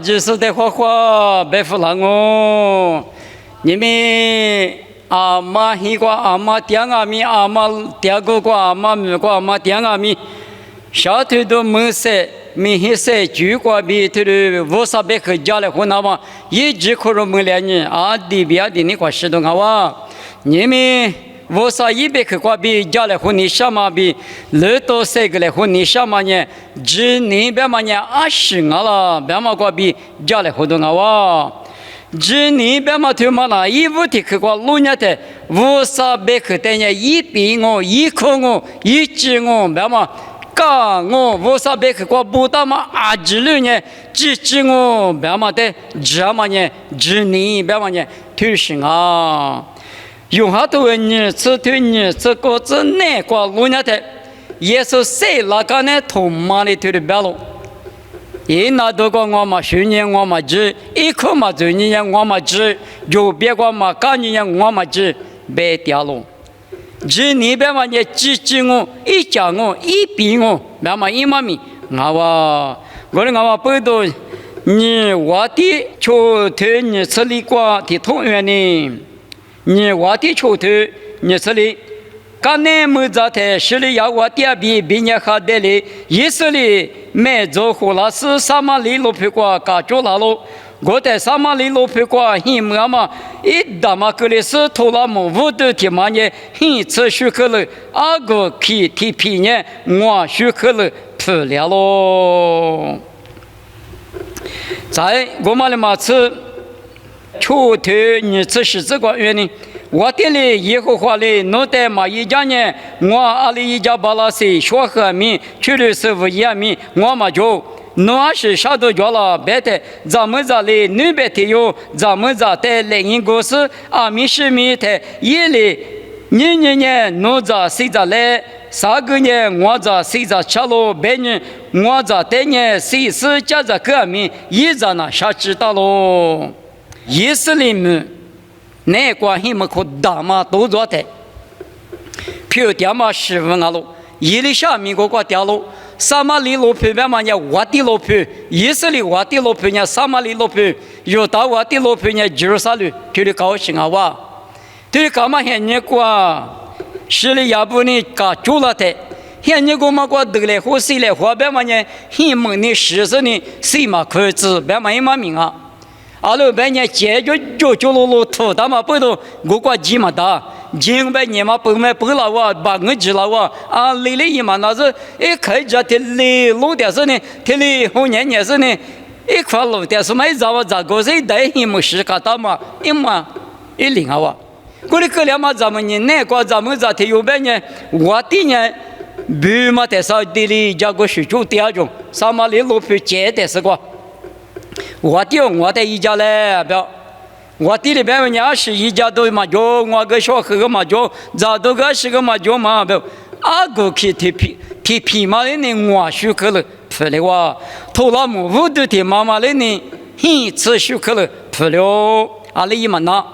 就是的花花白弗朗哦，你们阿妈希瓜阿妈点阿米阿妈点个瓜阿妈米瓜阿妈点阿米，小腿都没塞，没黑塞，菊瓜比头的五十百克加了湖南话，一直可能没两年啊，地比啊地你瓜石头啊哇，你们。500克瓜比加了湖你什么比2到3个来湖你什么呢？只你别嘛呢20啊了，别嘛瓜比加了湖东啊哇，只你别嘛他妈啦150克瓜路呢的500克的呢1比我1克我1只我别嘛。噶我500克瓜不到嘛2路呢，只我别嘛的这嘛呢，只你别嘛呢推行啊。用下头呢，这头呢，这个这那个路呢的，也是谁那个呢？头妈的头的白路，一拿到个我嘛去年我嘛吃，一口嘛去年我嘛吃，就别个嘛今年我嘛吃，白掉了。这你别嘛呢，只我一讲我一比我，别嘛一嘛米，我的我不多，你我的就头你吃里瓜的同源呢。你我的球头，你这里，刚才没在台，是里要我点比你好的哩，意思里买走货了是什么里路皮瓜搞做了喽？我在什么里路皮瓜，你们嘛一大嘛个里是头了么？我的天嘛呢，你吃许可了，阿个去提皮呢，我许可了不了喽。在我们的嘛吃。球头你这是这个原因，我店里以后话嘞，弄得嘛一家呢，我阿里一家巴拉西学和米，去的师傅一米，我嘛就弄是啥都叫了，别的咱们这里那边的有，咱们这的另一个是阿米是米的，一里年弄着谁着来。3个人我这谁着吃了，别人我这的呢谁是家着革命，一着呢啥知道喽？意思里面，那关系么可大嘛都做的，票掉嘛15啊喽，一里下面个掉喽，3马里路票边嘛呢我的路票，意思里我的路票呢3马里路票，有到我的路票呢93路，就是高兴啊哇，对干嘛现在过，是里要不你搞住了的，现在我们过得来或谁来或边嘛呢，你们你实呢谁嘛可知边嘛一嘛命啊。阿拉半年解决就路土他嘛不都我过几嘛大，几百年嘛不买不了哇，把我知了哇啊，里里一嘛那是一开着的里路的是呢，的里后年是呢，一块路的是买咋哇咋个是带一么时卡大嘛，一嘛一零啊哇，过来过来嘛咱们呢，那个咱们这有半年我的呢，比嘛的少的里加个水就第二种，什么里路去接的是个。我的一家嘞，不要，我的里边21一家都嘛就我个小孩个嘛就，咋都个是个嘛就嘛不，阿个去提皮嘛的呢，我许可了，不了哇，头老母父的提妈妈的呢，一次许可了，不了，阿里嘛那，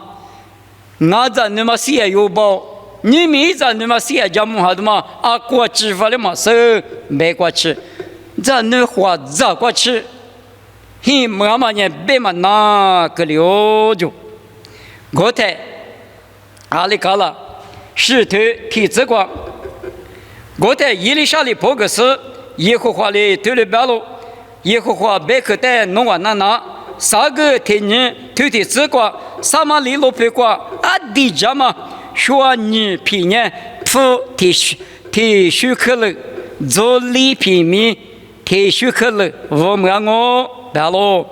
俺咱那么些有包，你们咱那么些家母哈的嘛，阿过吃饭的嘛是没过吃，咱那话咋过吃？嘿，妈妈呢？别嘛那个了就，我台阿里卡了，石头体质光，我台伊里沙里破个事，耶和华里对了白路，耶和华别克带弄完那，3个天人头的之光，3马里路皮光，阿弟家嘛，说你皮呢，不提许可了，做里皮米提许可了，我们我。白喽，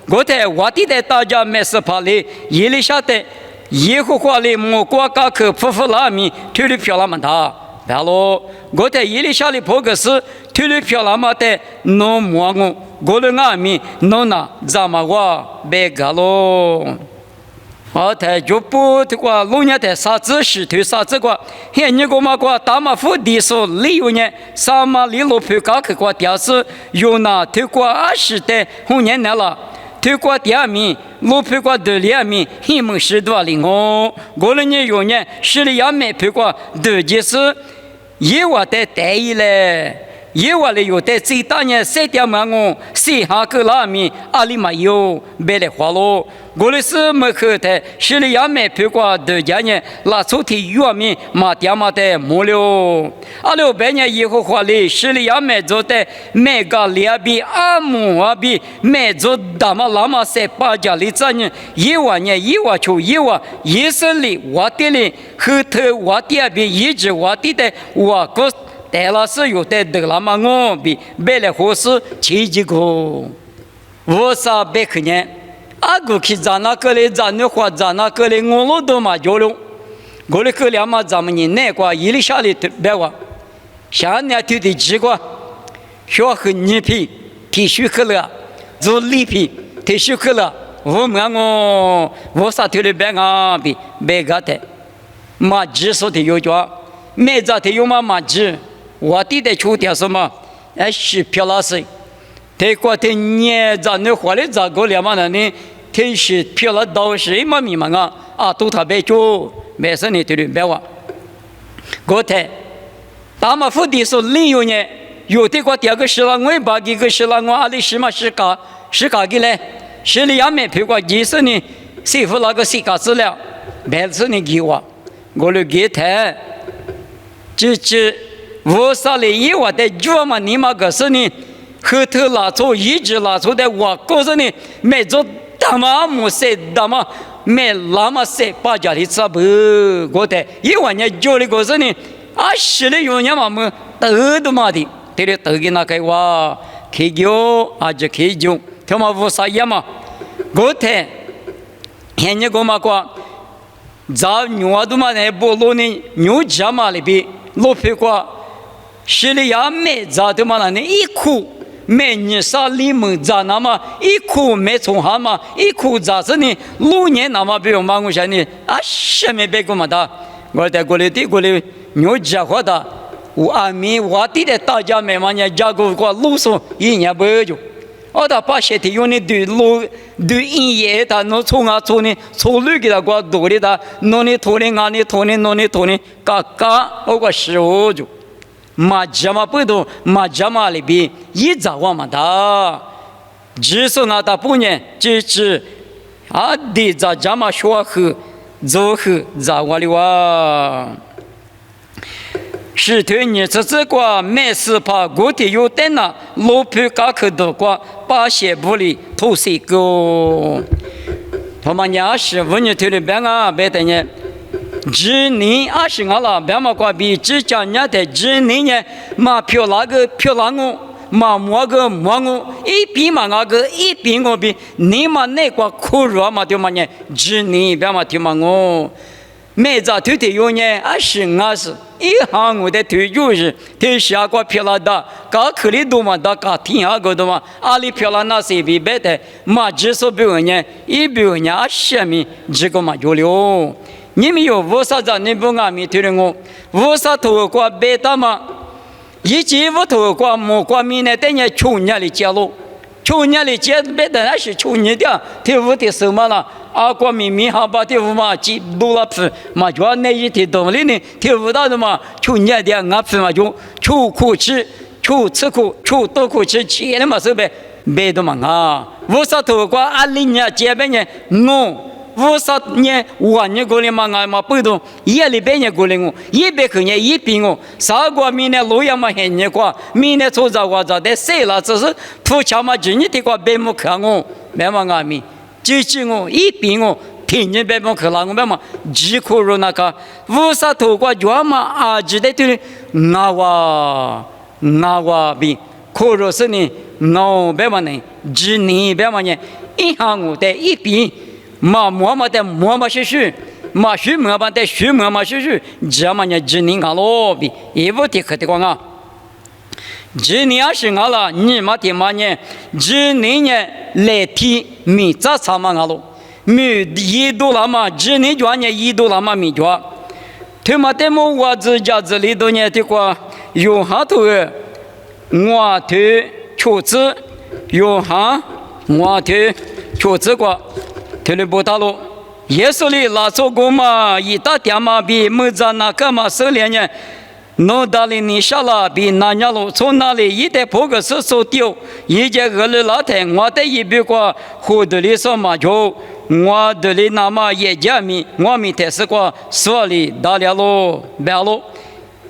我在我的大家没事怕嘞，伊里下的耶和华里莫国家去夫妇拉米，推了票那么大，白喽，我在伊里下里破个事，推了票那么的，弄莫我的阿米弄那咱们我别个喽。我在就不的话，路年的啥子石头啥子个，现你个嘛个大马府地说里有呢，啥嘛里路票高去个吊是有那推过20的红年来了，推过第2名，路票过第2名，你们是多零哦，我的呢有呢，是里要买票过第几是，一万的待遇嘞。耶瓦里有的最大呢三点万我西哈格拉米阿里马有别来花咯。我的是没去的，是里亚美陪过的家呢，拉出体远面马点马的木了。阿六百年以后话里，是里亚美做的美加利亚比阿姆阿比美做大马拉马塞巴加里赞呢，耶瓦呢耶瓦求耶瓦耶色里瓦地里和特瓦地阿比一直瓦地的瓦个。但那是有的得了嘛，我比别来合适前几个，我啥别去呢？阿个去咱那个嘞，咱那话咱那个嘞，我老多嘛交流，我的个两嘛咱们人那个一里下里别个，下年头的几个，小和你皮提出去了，做礼皮提出去了，我啥头的别个比别个的，嘛几说的有叫，没咋的有嘛几。我弟的秋天什么？是漂亮些。泰国的年咱那花里咋个了嘛呢？他是漂亮到谁嘛迷茫啊？都特别久，没事呢，对不对？我，我台，大马府的说另有呢，有的个第二个是了，我把这个是了，我阿里是嘛是嘎个嘞？是里也没陪过，几十年，师傅那个是嘎资料，没事呢给我来给台，我啥嘞？以我的脚嘛，你嘛个是呢？后头拉出一直拉出的，我告诉你，没做大嘛木塞大嘛，没拉嘛塞把家里吃不？我的，以我呢脚里告诉你，是的有年嘛么都嘛的，对了，都给那个哇，开酒就开酒，他妈无啥样嘛？我的，现在我嘛讲，咱牛都嘛那不路呢，牛家嘛里边路皮过。是里亚没咋的嘛？那一哭没你啥里门咋那么一哭没从哈嘛？一哭咋是呢？6年那么不用忙我想呢什么别个嘛的？我在过来的过来牛家伙的，我阿弥我弟的大家没嘛呢？家过过路数1年不就？我的把些的用的对路对音乐的弄从从呢从路给他过多的他弄的拖的俺的拖的弄的拖的嘎嘎我个15就。马家嘛不懂，马家嘛里边一早我们的，只是那大半年，只的在家嘛学和做和在我里哇，是对你这个没事怕过的有点呐，老皮嘎克的话，把些不里偷些个，他们家是问你推的别啊，别的呢。只你是我了，别嘛挂比只讲人家的只你呢，嘛漂那个漂那我，嘛摸个摸我，一边嘛那个一边我比，你嘛那个苦热嘛对嘛呢？只你别嘛对嘛我，每早头的有呢，是我是，一行我的头就是头下个漂那的，搞口里多嘛的，搞天下个多嘛，阿里漂那那是比别的，嘛只说别人呢，一别人呢下面这个嘛就了。你们有无啥子？你不阿弥陀佛，无啥透过别的嘛？以前我透过莫过米呢，等于去年的结路，去年的结别的那是去年的，对不对？什么了？过米好把对不嘛？记多了皮嘛，就那一天动力呢，对不到的嘛？去年的俺皮嘛就去苦吃，去吃苦，去多苦吃，钱了嘛是呗？别的嘛啊！无啥透过20年结别呢我。我啥年我年过来嘛，俺嘛不懂，夜里边年过来我，一边去年一边我，啥个明年路样嘛很年过，明年做着我着的谁了？只是铺桥嘛，今年的个别木看我，别嘛俺们，就是我一边我，天天别木去了我别嘛，几苦肉那个，我啥透过脚嘛记得对，我比苦肉是呢，我别嘛呢，几年别嘛呢，一行我的一边。嘛摸嘛的摸嘛学学，嘛学摸嘛的学摸嘛学学，这嘛呢只能干咯比，也不得可的光啊。只能是俺了，你嘛的嘛呢？只能呢来提米杂草嘛俺咯，米一多了嘛，只能叫呢一多了嘛米叫。他妈的么我自家这里头呢的话，有好多我的车子，有哈我的车子过。特里不大路，耶稣里拉走过嘛，一大点嘛比没在那个嘛手里呢，弄到了你下了比那家路从那里一代破个是手丢，一节俄了老太我的一笔过活的里说嘛就我的里那么也加米我们才是过说里大了路白路，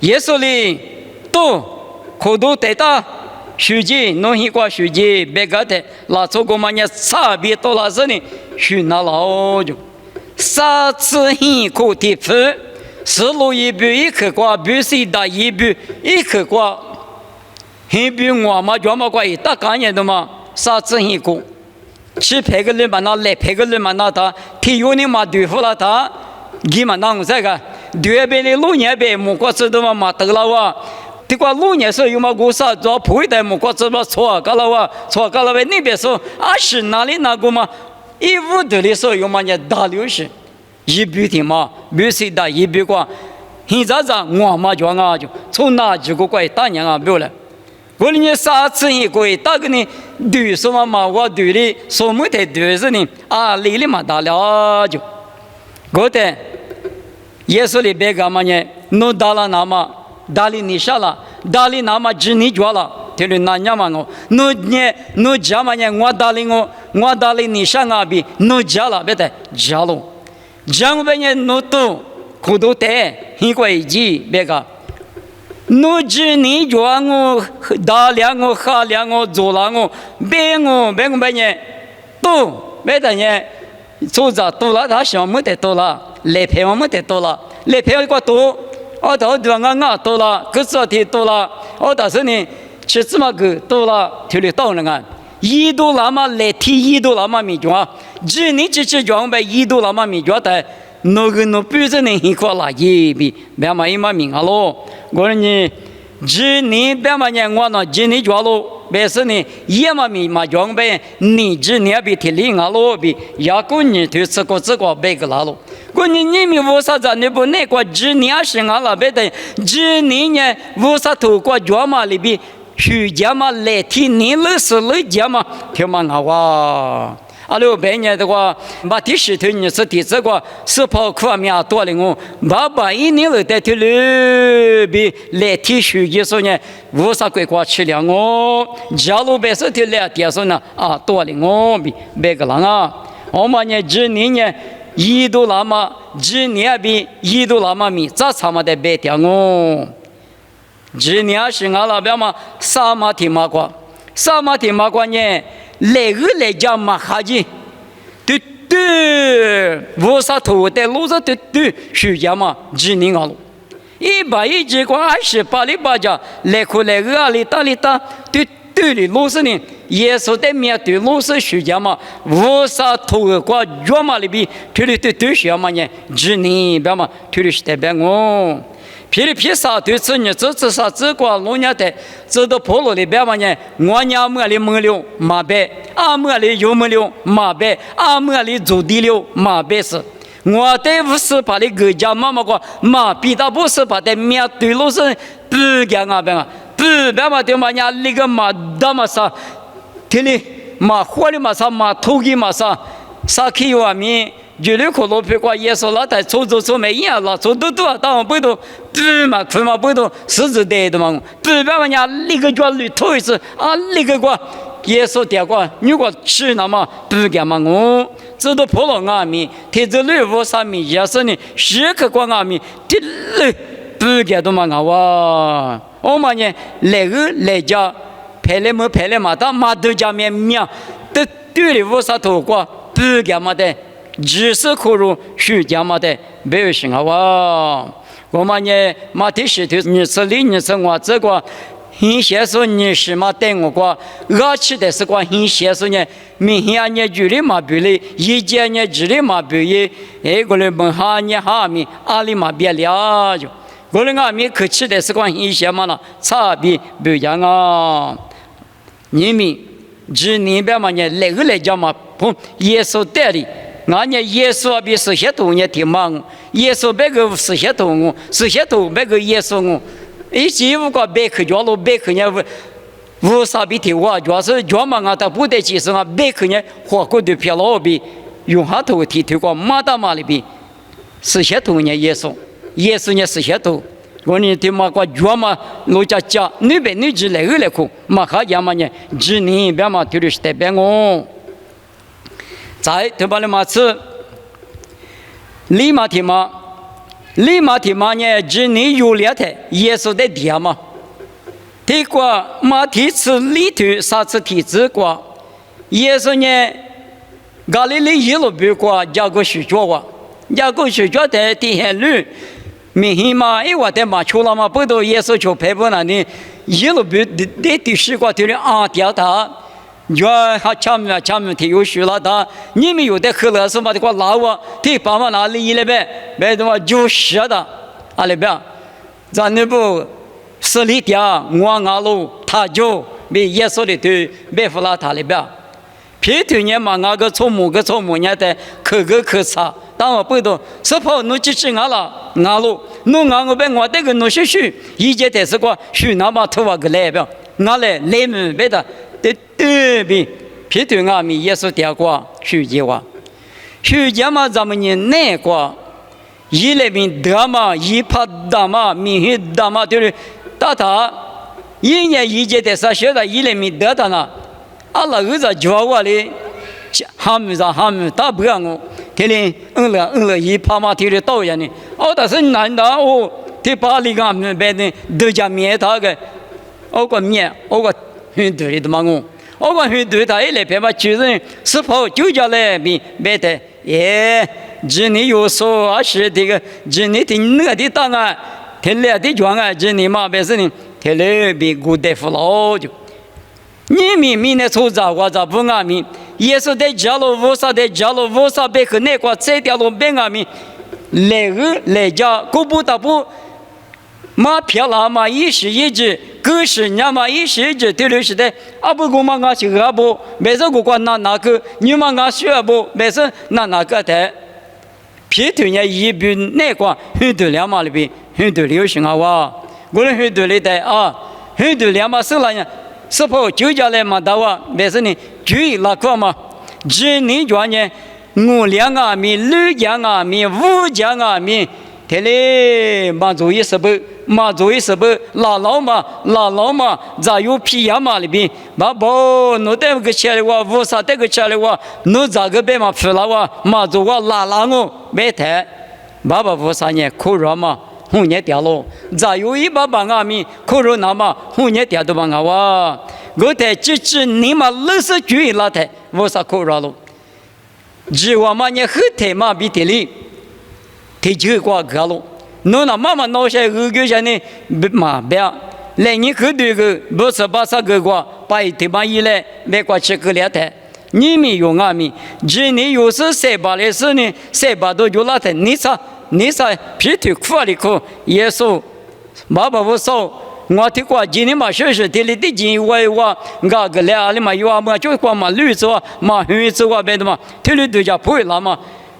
耶稣里都可都得到。书记，弄一个书记，别个的，那做个嘛呢？差别到哪是呢？去那老就，啥子很可的分，是路一步一克瓜，不是打一步一克瓜，很比我嘛专门瓜一打干净的嘛，啥子很可？去拍个人嘛那来拍个人嘛那他，体育的嘛对付了他，你嘛那这个，对边的路年边木瓜子的嘛得了哇。这个路年时有嘛故事，做不会的木瓜子嘛错干了哇，错干了喂那边说啊是哪里那个嘛，一屋子里说有嘛呢大流行，一笔的嘛，不是打一笔过，现在我嘛就啊就从哪几个怪大娘啊不了，我呢啥子一个大个呢对什么嘛我对的什么的对是呢啊离了嘛大了就，我的耶稣里边干嘛呢？弄大了那么。大理你下了，大理那么只你做了，听着那娘嘛我，侬家嘛呢？我大理你上啊比侬家了，别得家了，家我边呢侬都可都得，很贵几别个，侬只你做我大量我下量我做了我，别我边呢都别得呢，做着多了他想没得多了，来陪我没得多了，来陪我个多。我到地方啊多了，各自的多了，我到时呢，吃这么个多了，体力到了啊，一度那么来提一度那么没做，只你只装备一度那么没做的，那个那不是你一块垃圾比，别嘛一嘛命啊咯，我呢，只你别嘛呢，我那只你做咯，别是呢，也嘛没嘛装备，你只你比体力啊咯比，也够你对这个别个啦咯。过年你们为啥子你不那个只年是俺那边的只年呢？为啥透过脚嘛里边徐家嘛来听你老师来讲嘛，听嘛好哇！阿六半年的话，把第十头你是第这个是跑课面多了我，把一年了在头里边来听徐家说呢，为啥鬼瓜吃了我？假如别是头来点说呢啊多了我比别个人啊，我们呢只年呢。一度那么只年比一度那么米，咋他妈的白掉我？只年是俺那边嘛，啥嘛听嘛过，啥嘛听嘛过呢？来个来讲嘛哈子，对对，为啥头在路上对对，徐家嘛只年俺路，110个28里八家，来个来个阿里大里大，对对的路上呢。耶稣在面对老师学家嘛，为啥头过脚嘛里边，推的对学嘛呢？只你别嘛，推的是代表我。皮啥对此呢？这啥这个老娘的，这都破了里边嘛呢？我娘么里没了马白，俺么里又没了马白，俺么里走地了马白是。我在不是把那个家妈妈个马比他不是把在面对老师不讲啊别嘛，不别嘛对嘛伢那个马大嘛啥。听哩，马火的马啥马头的马啥，啥去外面，就那个老皮瓜也说那台走没一样了，走都当不都，不嘛快嘛不都，狮子带的嘛，不别嘛伢那个叫驴头一次啊，那个瓜也说点瓜，如果吃那么不干嘛我，这都破了阿米，贴着驴窝上面也是呢，时刻瓜阿米，这驴不干都嘛哇，我们呢来个来家。拍来嘛，他马都家面面，都对的为啥透过不干嘛的，只是可入虚干嘛的，没有信啊哇！我们呢，马的石头你是里你是我这个，很些说你是嘛带我过，我去的是个很些说呢，明天呢距离嘛比例，一节呢距离嘛比例，哎个人问下呢下面阿里嘛别了就，个人阿面可去的是个很些嘛了，差别不一样啊。你们只明白嘛？呢，来个来讲嘛，碰耶稣带的，俺呢耶稣比实现头呢挺忙，耶稣别个实现头我，实现头别个耶稣我，一起五个别克脚路别克呢无啥比提我，主要是脚嘛俺他不得其实啊别克呢火锅的偏老比用下头提过马达马里边实现头呢耶稣呢实现头。我呢对嘛个脚嘛，路家家女别女子来个来哭，嘛哈呀嘛呢，只你别嘛对的是代表我。在对吧了嘛是，立马提嘛呢，只你有了的，耶稣的地嘛。提过马提次里头啥子提子过，耶稣呢，加利利一路走过，加个水脚哇，加个水脚的地下路，明显嘛，因为在马出了嘛，不都耶稣就陪伴那里，一路走的地水过头的啊掉他，要还前面提有水了他，你们有的喝了什么的话拉我，提爸妈那里来呗，别的嘛就是的，阿里边，咱那不。十里点，我阿路他就被耶稣的对被弗拉塔里边，皮头年嘛，那个错木年的可差，但我不懂，是否侬支持我了？阿路，侬我被我这个侬学，一节的是个学那么头发个来边，我来来门别的，对比皮头阿米耶稣点过学节话，学节嘛咱们人难过，一来面得嘛，一怕得嘛，明显得嘛，对不对？大他一年一节的啥学的一来没得他呢？阿拉儿子教我的，他们大不让我，天天了一怕嘛天天到人呢。哦，但是难道哦，他把你个们别的都叫灭他个，我个灭，我个很多的嘛我个很多他一来别嘛就是是否就叫来别的耶，只你有说啊是这个，只你听那个的档案。天来的状啊，这你嘛别是呢，天来比古代富老就，你明的出早我早不阿明，耶稣在家路无啥在家路无啥别和那个这条路别阿明，来家古不达不，马票啦嘛一时一直，各十年嘛一时一直，对的是的，阿不古嘛阿是阿不，别说古关那个，你嘛阿是阿不，别说那个的，皮头呢一边那个很多两嘛里边。很多流行啊哇，我们很多里的啊，很多两码事了呀，是否就叫来嘛？到啊，别是呢，注意那个嘛，只你讲呢，我两啊米、六两啊米、五两啊米，天嘞嘛做一十不，拉老嘛，咋有皮样嘛里边，嘛不，侬这个吃的话，无啥这个吃的话，侬咋个别嘛吃了哇，嘛做我拉我，别谈，爸爸无啥呢，苦热嘛。红叶掉落，再有一把阿米，可是那么红叶掉都把阿哇，我在支你嘛60句拉台，我啥可热了？只我嘛你后台嘛比地里，提起过个了，侬那妈妈闹些个些呢，嘛别，来你后头个不是把啥个过，把一天嘛一来，别过吃个两台。你们用阿米，只你有时谁把的事呢？谁把都就拉台，你啥？你说皮头苦里苦，耶稣，爸爸我说，我听过今年嘛学这里的经我个来里嘛有啊嘛就光嘛绿子啊嘛红子啊别的嘛，这里都叫不会了嘛。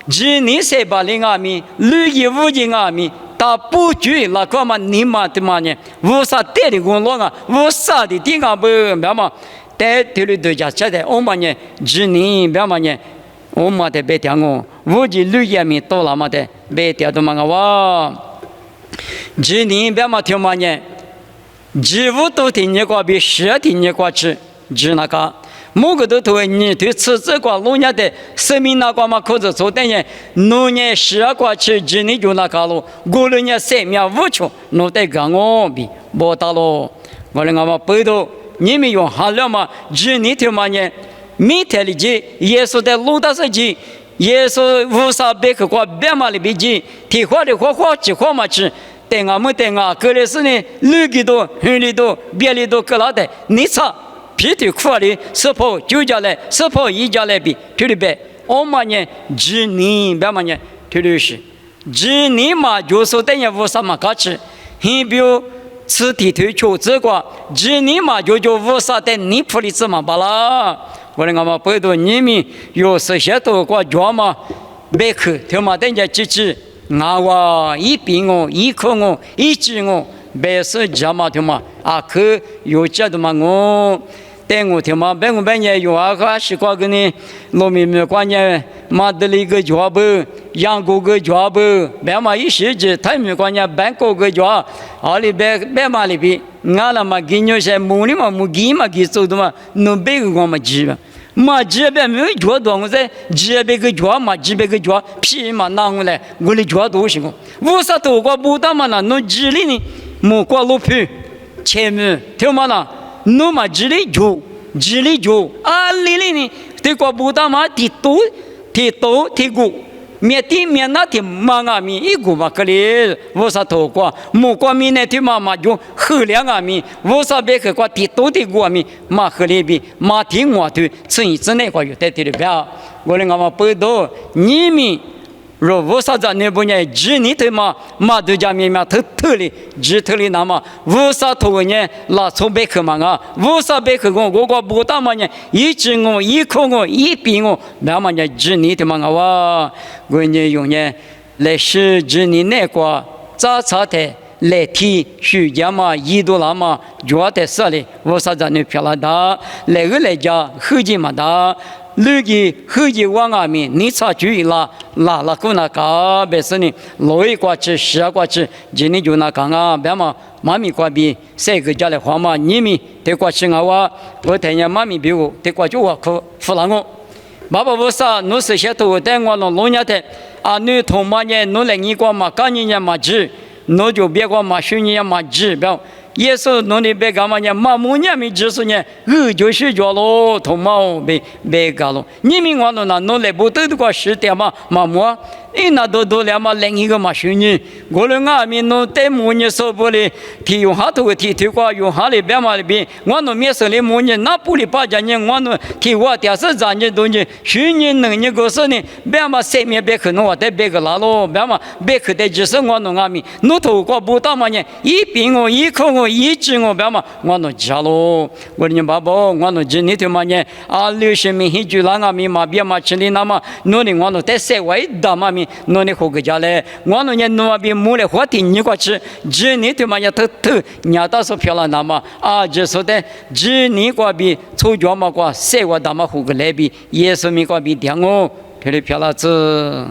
今年谁把领阿米绿衣五斤阿米，他不注意那个嘛你嘛的嘛呢？无啥带的工作啊，无啥的地方不别嘛，在这里都叫吃的，我们呢今年别嘛呢。我嘛得别听我，我就绿叶米多了嘛的，别听都嘛个哇。今年别嘛听嘛呢，几乎都听你个比10听你个吃，只那个，某个都对你对吃这个农业的生命那个嘛，可是做的呢，农业10个吃，今年就那个了，过了年3秒5球，弄得个我比不打了，我那个嘛背头，你们用好了嘛，今年听嘛呢？明天的节，耶稣在路大上节，耶稣无啥别个过别嘛里边节，提花的花吃花嘛吃，等我们等啊，过来是呢，绿的多，红的多，别的多，各老的，你查皮头苦的，是否就家来，是否一家来比，对不对？我们呢，只你别嘛呢，对不是，只你嘛就是等于无啥嘛搞吃，很比如。吃地头求这个，只你嘛就无啥的你普里子嘛罢了。我那个嘛不多，你们有这些多个家嘛，别去，他妈等下支持，我一边一口一只别是家嘛他妈啊去有这的嘛带我听嘛，别我半夜有啊个习惯跟你农民们关键嘛的一个脚步，养狗个脚步，别嘛一时节他们关键办狗个脚，阿里别嘛里边，俺那嘛给你些木里嘛木给嘛给走的嘛，弄别个我嘛鸡吧。嘛这边没有脚多，我在这边个脚嘛，这边个脚皮嘛拿过来，我的脚都行。为啥头个不打嘛呢？侬这里呢，木瓜路皮，前面听嘛呢？侬嘛这里脚，啊里里呢，这个不打嘛，提多，提骨。面地面那天忙啊米一股嘛可哩，为啥头瓜木瓜米那天嘛就喝两啊米，为啥别个瓜地多的瓜米嘛喝里边嘛听我对，吃一次那个有得的了不？我嘞俺们不多，你们若为啥子那不呢？只你对嘛都家面嘛头里，只头里那嘛，为啥头呢？拉从别个嘛啊？为啥别个我不打嘛呢？一只我一口我一边我，那么呢只你对嘛啊哇？我呢用呢来是只你那个早茶的来提暑假嘛，一度那嘛，脚在手里，为啥子你漂亮的？来个来家后劲嘛的。那个后几往外面，你查注意啦，拉过那个，别是呢，老一挂去，十挂去，今年就那讲啊，别嘛，妈咪挂比三个家来花嘛，你们得挂去我听见妈咪比我得挂就我可付了我，爸爸不啥，侬是些头带我弄老年的，啊，你同妈呢，侬来你挂嘛，干你嘛治，侬就别挂嘛，兄弟嘛治，别。也是弄的别干嘛呢？马木年没知识呢，就是叫咯，同毛别干咯。你们我那弄来不都的个是的嘛？马木，那都两嘛另一个嘛兄弟，我那俺们弄带木呢说不哩，提用下头个提过用下里边嘛里边，我那面上的木呢，那不哩把家呢，我那提我第二咱呢东西，去年能呢个是呢，别嘛三面别可能我带别个拉咯，别嘛别可带只是我那俺们，弄头个不打嘛呢，一边我一口我。一直我别嘛，我那家咯，我的爸爸，我那今年他妈呢，啊60米一句那个米嘛，别嘛吃的那么，弄的我那在社会大嘛米，弄的好个家嘞，我那呢弄边木嘞花田你过去，今年他妈呢头，伢到时漂亮那么，啊就说的，今年过边抽奖嘛过，社会大嘛好个来边，也是米过边点我，漂亮子。